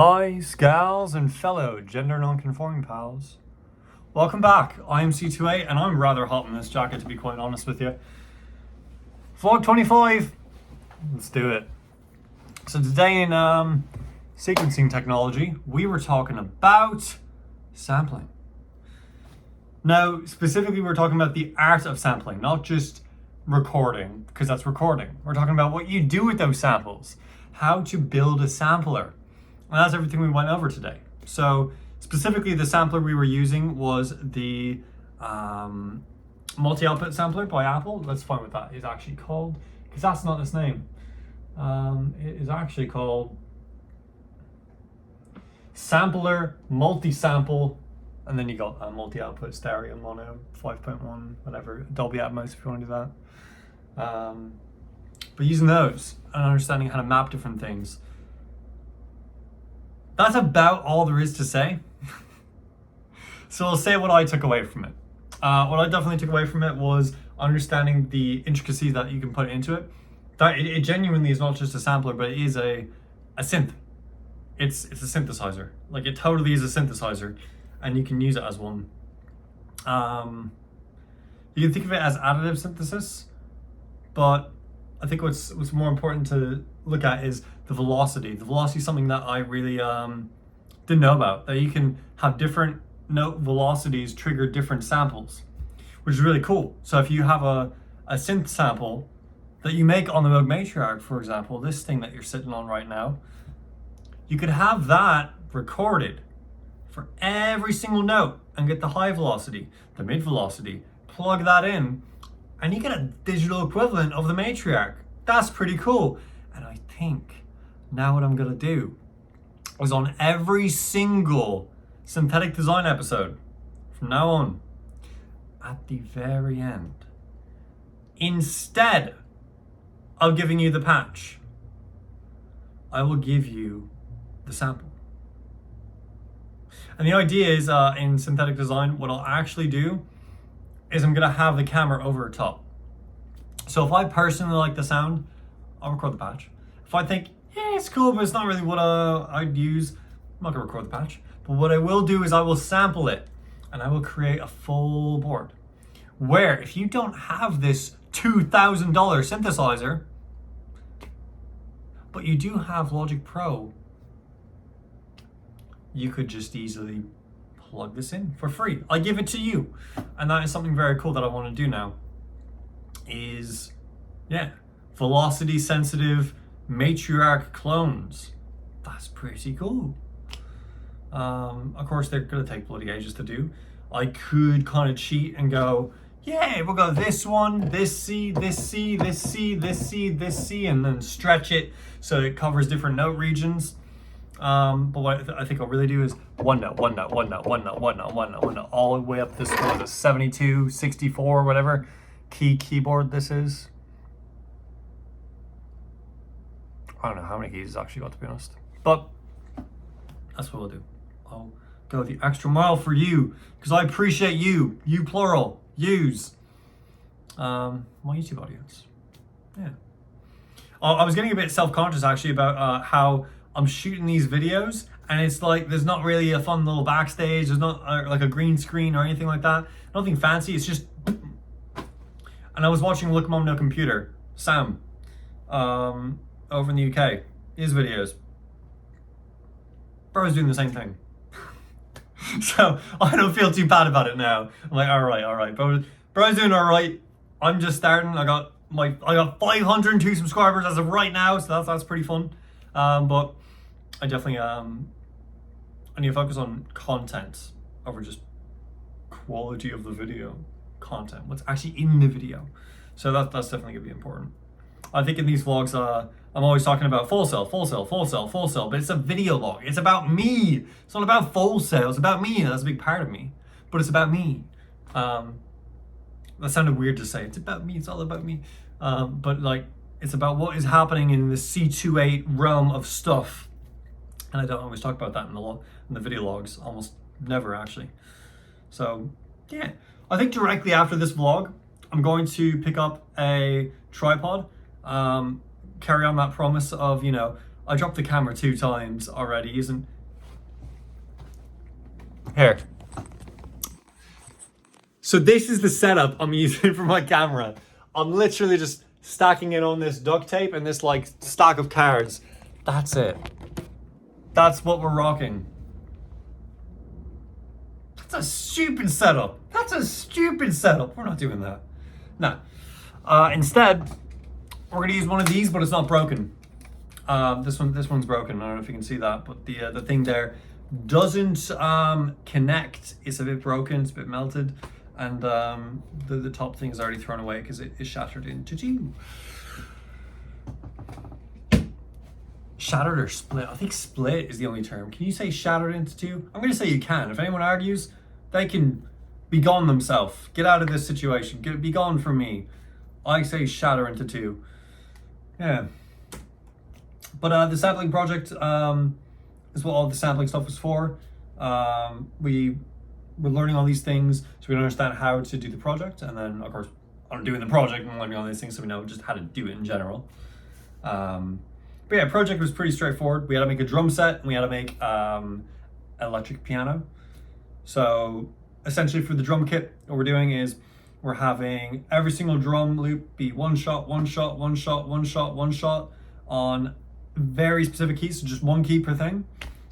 Guys, gals, and fellow gender non-conforming pals. Welcome back. I am C28 and I'm rather hot in this jacket, to be quite honest with you. Vlog 25. Let's do it. So today in sequencing technology, we were talking about sampling. Now, specifically, we're talking about the art of sampling, not just recording, because that's recording. We're talking about what you do with those samples, how to build a sampler. And that's everything we went over today. So specifically, the sampler we were using was the multi-output sampler by Apple. Let's find what that is actually called, because that's not its name. It is actually called Sampler Multi-Sample, and then you got a multi-output stereo, mono, 5.1, whatever, Dolby Atmos if you want to do that. But using those and understanding how to map different things, that's about all there is to say. So I'll say what I took away from it. What I definitely took away from it was understanding the intricacies that you can put into it. That it genuinely is not just a sampler, but it is a synth. It's a synthesizer. Like, it totally is a synthesizer, and you can use it as one. You can think of it as additive synthesis, but I think what's more important to look at is the velocity. The velocity is something that I really didn't know about, that you can have different note velocities trigger different samples, which is really cool. So if you have a synth sample that you make on the Moog Matriarch, for example, this thing that you're sitting on right now, you could have that recorded for every single note and get the high velocity, the mid velocity, plug that in, and you get a digital equivalent of the Matriarch. That's pretty cool. And I think now what I'm gonna do is, on every single synthetic design episode from now on, at the very end, instead of giving you the patch, I will give you the sample. And the idea is, in synthetic design, what I'll actually do is I'm gonna have the camera over top. So if I personally like the sound, I'll record the patch. If I think, yeah, it's cool, but it's not really what I'd use, I'm not gonna record the patch. But what I will do is I will sample it, and I will create a full board. Where if you don't have this $2,000 synthesizer, but you do have Logic Pro, you could just easily plug this in for free. I give it to you. And that is something very cool that I want to do now, is, yeah, velocity sensitive Matriarch clones. That's pretty cool. Of course, they're gonna take bloody ages to do. I could kind of cheat and go, yeah, we'll go this one, this C, this C, this C, this C, this C, and then stretch it so it covers different note regions. But what I think I'll really do is one note, all the way up this to 72, 64, whatever keyboard this is. I don't know how many keys it's actually got, to be honest. But that's what I'll do. I'll go the extra mile for you, because I appreciate you plural, yous, my YouTube audience. Yeah. I was getting a bit self-conscious actually about how I'm shooting these videos, and it's like there's not really a fun little backstage. There's not like a green screen or anything like that. Nothing fancy. It's just. And I was watching Look Mom No Computer, Sam, over in the UK, his videos. Bro's doing the same thing. So I don't feel too bad about it now. I'm like, all right, bro's doing all right. I'm just starting. I got 502 subscribers as of right now, so that's pretty fun. But I definitely I need to focus on content over just quality of the video. Content, what's actually in the video. So that's definitely gonna be important. I think in these vlogs, I'm always talking about full cell, but it's a video log. It's about me. It's not about full cell. It's about me. That's a big part of me, but it's about me. That sounded weird to say. It's about me. It's all about me. But like, it's about what is happening in the C28 realm of stuff. And I don't always talk about that in the video logs. Almost never, actually. So yeah, I think directly after this vlog, I'm going to pick up a tripod, carry on that promise of, I dropped the camera 2 times already, isn't... Here. So this is the setup I'm using for my camera. I'm literally just stacking it on this duct tape and this like stack of cards. That's it. That's what we're rocking. That's a stupid setup. That's a stupid setup. We're not doing that. No. Instead, we're gonna use one of these, but it's not broken. This one's broken. I don't know if you can see that, but the thing there doesn't connect. It's a bit broken. It's a bit melted, and the top thing is already thrown away because it is shattered into 2. Shattered or split? I think split is the only term. Can you say shattered into 2? I'm going to say you can. If anyone argues, they can be gone themselves. Get out of this situation. Be gone from me. I say shatter into 2. Yeah. But the sampling project is what all the sampling stuff was for. We're learning all these things so we can understand how to do the project. And then, of course, I'm doing the project and learning all these things so we know just how to do it in general. But yeah, project was pretty straightforward. We had to make a drum set and we had to make electric piano. So essentially for the drum kit, what we're doing is we're having every single drum loop be 1 shot, 1 shot, 1 shot, 1 shot, 1 shot on very specific keys, so just 1 key per thing.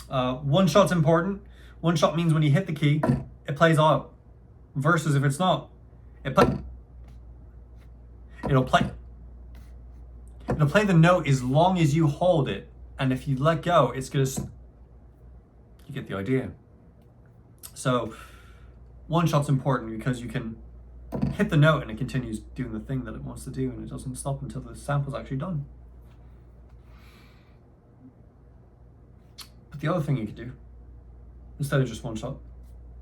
1 shot's important. 1 shot means when you hit the key, it plays out. Versus if it's not, it'll play the note as long as you hold it, and if you let go, it's gonna. You get the idea. So, 1 shot's important because you can hit the note and it continues doing the thing that it wants to do, and it doesn't stop until the sample's actually done. But the other thing you could do, instead of just 1 shot,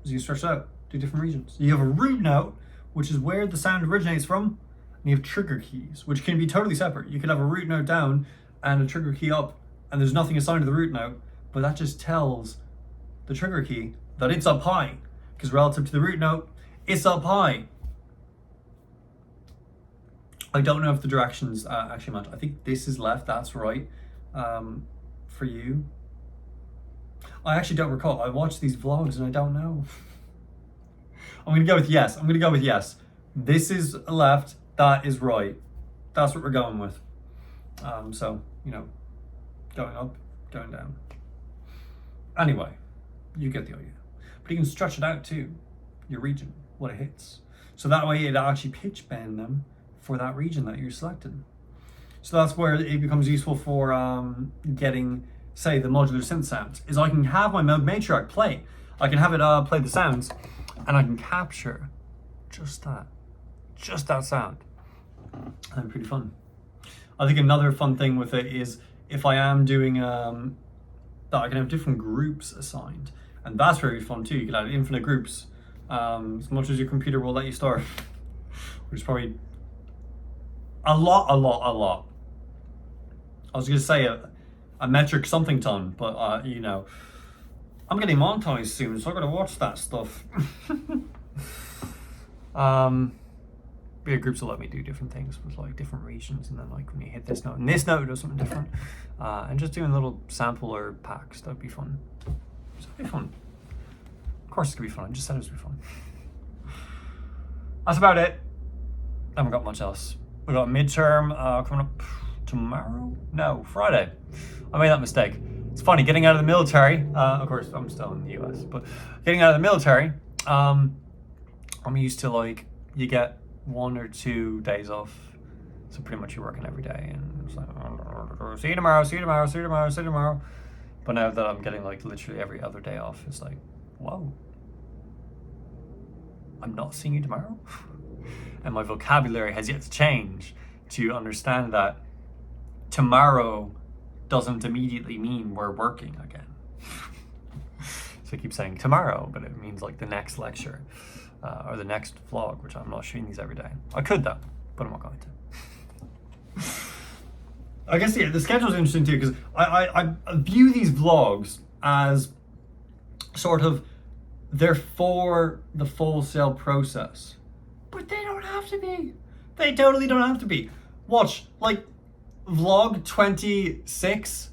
is you stretch it out, do different regions. You have a root note, which is where the sound originates from. And you have trigger keys, which can be totally separate. You could have a root note down and a trigger key up, and there's nothing assigned to the root note, but that just tells the trigger key that it's up high, because relative to the root note, it's up high. I don't know if the directions actually match. I think this is left, that's right, for you. I actually don't recall. I watched these vlogs and I don't know. I'm gonna go with yes. I'm gonna go with yes. This is left. That is right. That's what we're going with. So, you know, going up, going down. Anyway, you get the idea. But you can stretch it out too, your region, what it hits. So that way it actually pitch bend them for that region that you're selecting. So that's where it becomes useful for getting, say, the modular synth sounds, is I can have my matriarch play. I can have it play the sounds, and I can capture just that sound. And pretty fun. I think another fun thing with it is if I am doing that, I can have different groups assigned, and that's very fun too. You can add infinite groups as much as your computer will let you start, which is probably a lot. I was gonna say a metric something ton, but you know, I'm getting monetized soon, so I gotta watch that stuff. Bigger groups will let me do different things with like different regions, and then like when you hit this note and this note, it does something different. And just doing little sampler packs, that'd be fun. So it'd be fun. Of course it's gonna be fun. I just said it was gonna be fun. That's about it. I haven't got much else. We got a midterm coming up tomorrow? No, Friday. I made that mistake. It's funny, getting out of the military, of course I'm still in the US, but getting out of the military, I'm used to like, you get 1 or 2 days off, so pretty much you're working every day, and it's like, see you tomorrow, see you tomorrow, see you tomorrow, see you tomorrow. But now that I'm getting like literally every other day off, it's like, whoa, I'm not seeing you tomorrow? And my vocabulary has yet to change to understand that tomorrow doesn't immediately mean we're working again. So I keep saying tomorrow, but it means like the next lecture. Or the next vlog, which I'm not shooting these every day. I could though, but I'm not going to. I guess yeah, the schedule is interesting too, because I view these vlogs as sort of they're for the full sale process, but they don't have to be. They totally don't have to be. Watch like vlog 26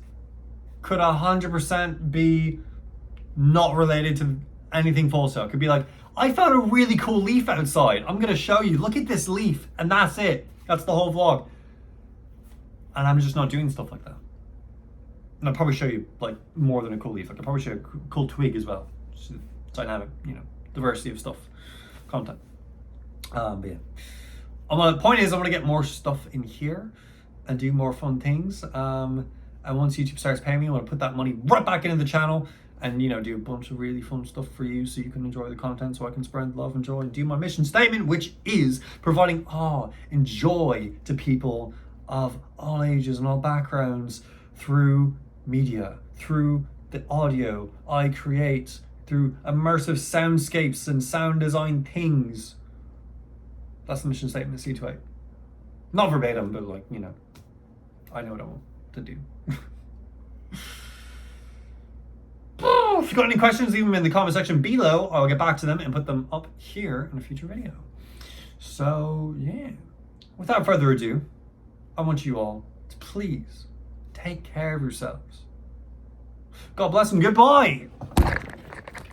could 100% be not related to anything full sale. It could be like, I found a really cool leaf outside. I'm gonna show you. Look at this leaf, and that's it. That's the whole vlog. And I'm just not doing stuff like that. And I'll probably show you like more than a cool leaf. I could probably show you a cool twig as well. Just dynamic, you know, diversity of stuff, content. But yeah. The point is, I want to get more stuff in here and do more fun things. And once YouTube starts paying me, I want to put that money right back into the channel and, you know, do a bunch of really fun stuff for you so you can enjoy the content, so I can spread love and joy and do my mission statement, which is providing awe and joy to people of all ages and all backgrounds through media, through the audio I create, through immersive soundscapes and sound design things. That's the mission statement of SEQT. Not verbatim, but like, you know, I know what I want to do. If you've got any questions, leave them in the comment section below. I'll get back to them and put them up here in a future video. So, yeah. Without further ado, I want you all to please take care of yourselves. God bless and goodbye.